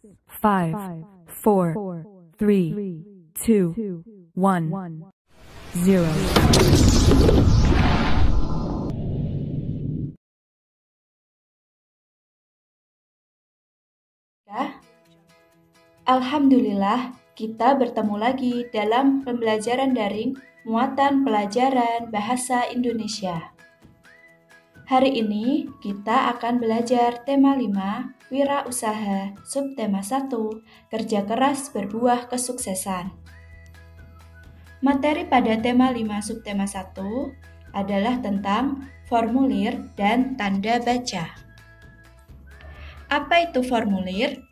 5, 4, 3, 2, 1, 0. Alhamdulillah, kita bertemu lagi dalam pembelajaran daring muatan pelajaran Bahasa Indonesia. Hari ini kita akan belajar tema 5, Wirausaha, subtema 1, Kerja keras berbuah kesuksesan. Materi pada tema 5 subtema 1 adalah tentang formulir dan tanda baca. Apa itu formulir?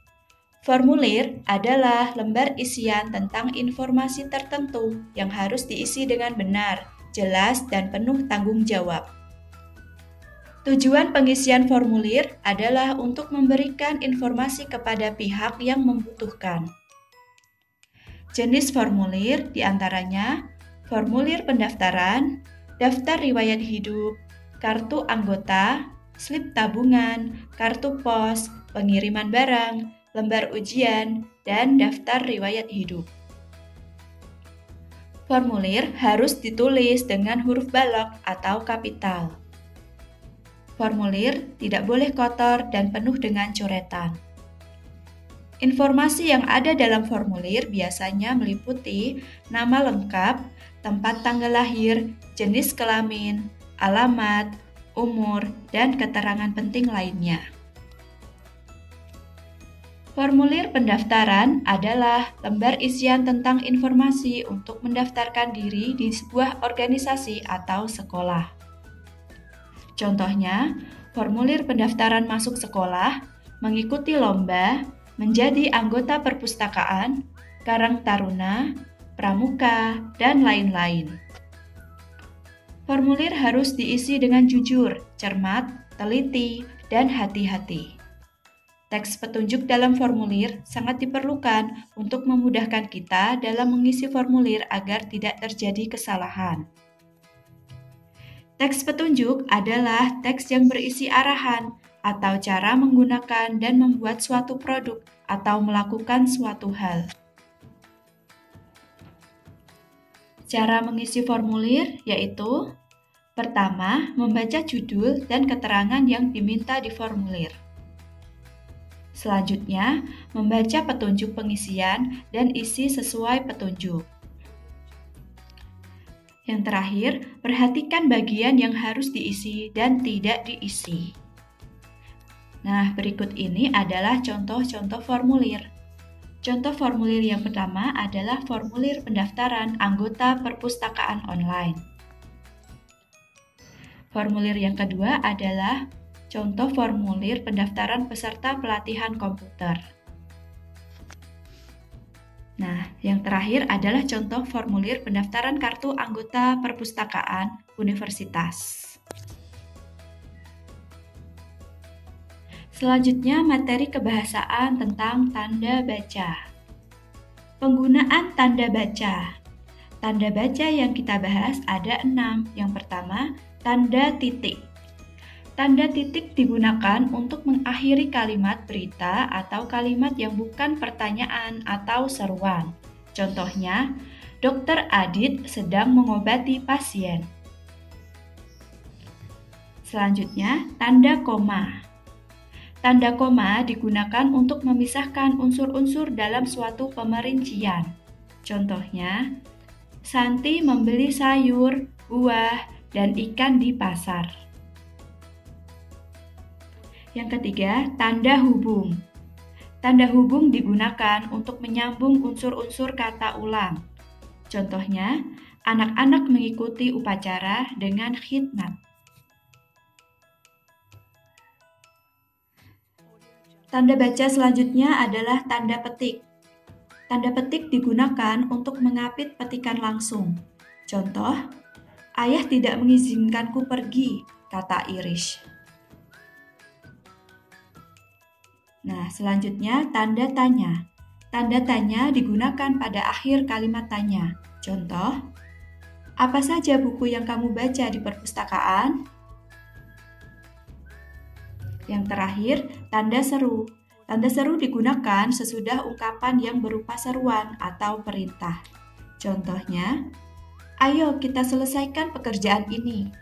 Formulir adalah lembar isian tentang informasi tertentu yang harus diisi dengan benar, jelas, dan penuh tanggung jawab. Tujuan pengisian formulir adalah untuk memberikan informasi kepada pihak yang membutuhkan. Jenis formulir diantaranya formulir pendaftaran, daftar riwayat hidup, kartu anggota, slip tabungan, kartu pos, pengiriman barang, lembar ujian, dan daftar riwayat hidup. Formulir harus ditulis dengan huruf balok atau kapital. Formulir tidak boleh kotor dan penuh dengan coretan. Informasi yang ada dalam formulir biasanya meliputi nama lengkap, tempat tanggal lahir, jenis kelamin, alamat, umur, dan keterangan penting lainnya. Formulir pendaftaran adalah lembar isian tentang informasi untuk mendaftarkan diri di sebuah organisasi atau sekolah. Contohnya, formulir pendaftaran masuk sekolah, mengikuti lomba, menjadi anggota perpustakaan, karang taruna, pramuka, dan lain-lain. Formulir harus diisi dengan jujur, cermat, teliti, dan hati-hati. Teks petunjuk dalam formulir sangat diperlukan untuk memudahkan kita dalam mengisi formulir agar tidak terjadi kesalahan. Teks petunjuk adalah teks yang berisi arahan atau cara menggunakan dan membuat suatu produk atau melakukan suatu hal. Cara mengisi formulir yaitu: pertama, membaca judul dan keterangan yang diminta di formulir. Selanjutnya, membaca petunjuk pengisian dan isi sesuai petunjuk. Yang terakhir, perhatikan bagian yang harus diisi dan tidak diisi. Nah, berikut ini adalah contoh-contoh formulir. Contoh formulir yang pertama adalah formulir pendaftaran anggota perpustakaan online. Formulir yang kedua adalah contoh formulir pendaftaran peserta pelatihan komputer. Nah, yang terakhir adalah contoh formulir pendaftaran kartu anggota perpustakaan universitas. Selanjutnya, materi kebahasaan tentang tanda baca. Penggunaan tanda baca. Tanda baca yang kita bahas ada 6. Yang pertama, tanda titik. Tanda titik digunakan untuk mengakhiri kalimat berita atau kalimat yang bukan pertanyaan atau seruan. Contohnya, Dr. Adit sedang mengobati pasien. Selanjutnya, tanda koma. Tanda koma digunakan untuk memisahkan unsur-unsur dalam suatu pemerincian. Contohnya, Santi membeli sayur, buah, dan ikan di pasar. Yang ketiga, tanda hubung. Tanda hubung digunakan untuk menyambung unsur-unsur kata ulang. Contohnya, anak-anak mengikuti upacara dengan khidmat. Tanda baca selanjutnya adalah tanda petik. Tanda petik digunakan untuk mengapit petikan langsung. Contoh, ayah tidak mengizinkanku pergi, kata Irish. Nah, selanjutnya tanda tanya. Tanda tanya digunakan pada akhir kalimat tanya. Contoh, apa saja buku yang kamu baca di perpustakaan? Yang terakhir, tanda seru. Tanda seru digunakan sesudah ungkapan yang berupa seruan atau perintah. Contohnya, ayo kita selesaikan pekerjaan ini.